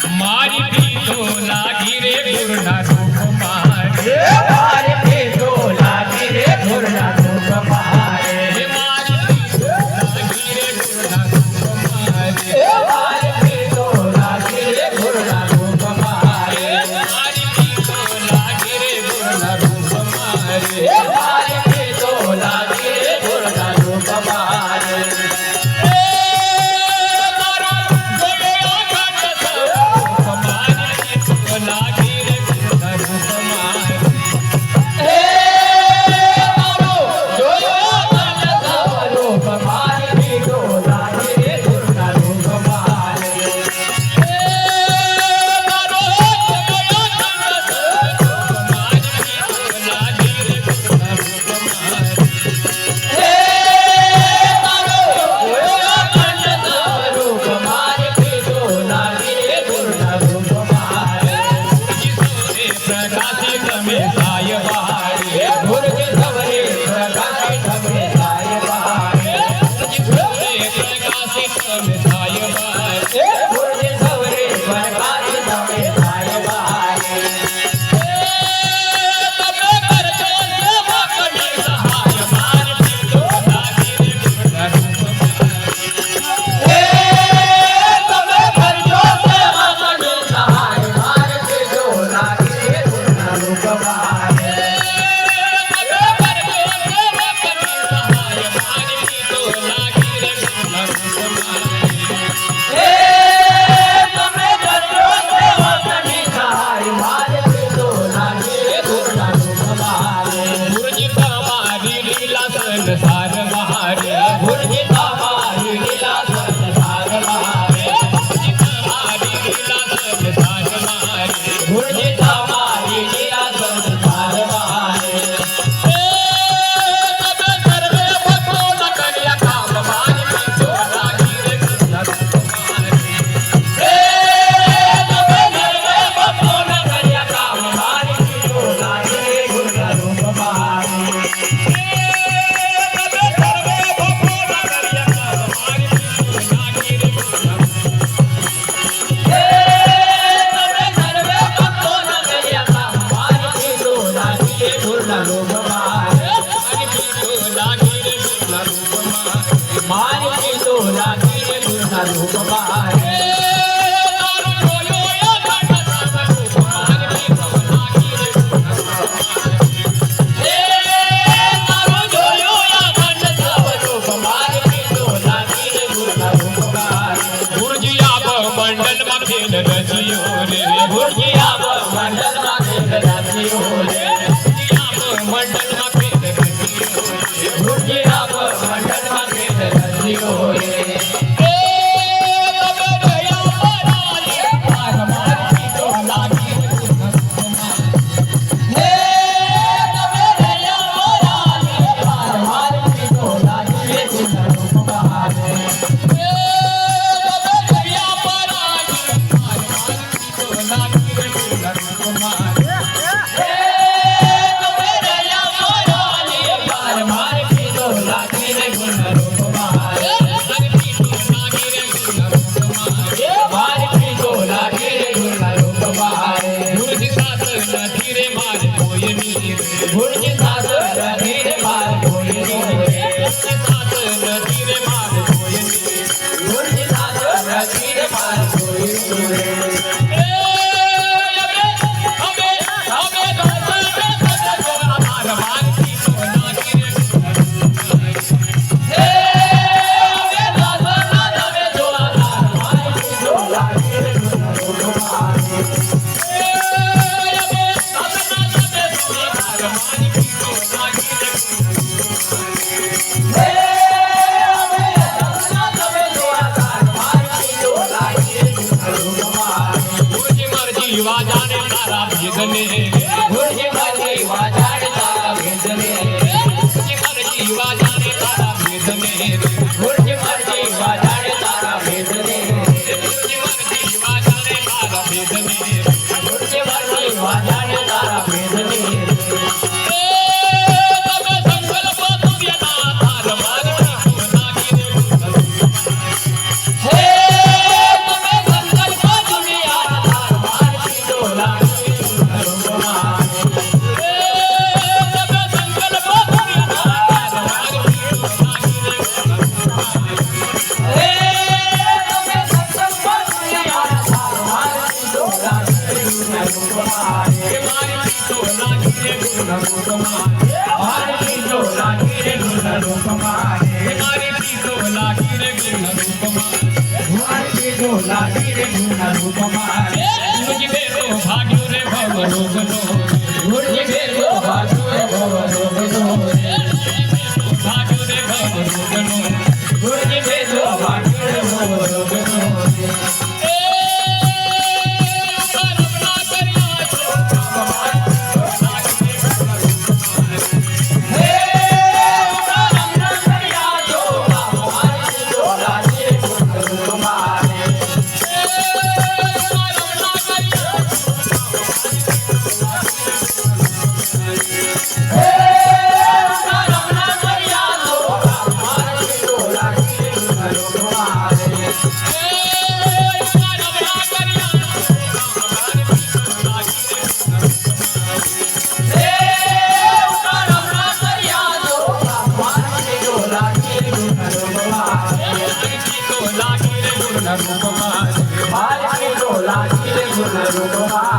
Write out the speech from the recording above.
मारी पीतो लागी रे गुरना रूप मारे मारी पीतो लागी रे गुरना रूप मारे मारी पीतो लागी रे गुरना रूप मारे मारी पीतो लागी रे गुरना रूप मारे मारी पीतो लागी रे गुरना रूप मारे मारी पीतो लागी रे गुरना रूप मारे કે મારી પીતો લાગી રે ગુણ રૂપ મારે મારી પીતો લાગી રે ગુણ રૂપ મારે કે મારી પીતો લાગી રે ગુણ રૂપ મારે મારી પીતો લાગી રે ગુણ રૂપ મારે ગુરુજી બેરો ભાગ્યો રે ભવ રોગનો ગુરુજી બેરો ભાગ્યો રે ભવ રોગનો ભાગ્યો રે ભવ રોગનો ગુરુજી બેરો ભાગ્યો રે ભવ રોગનો લાગી રે ગુણ રૂપ મારે મારી પીતો લાગી રે ગુણ રૂપ મારે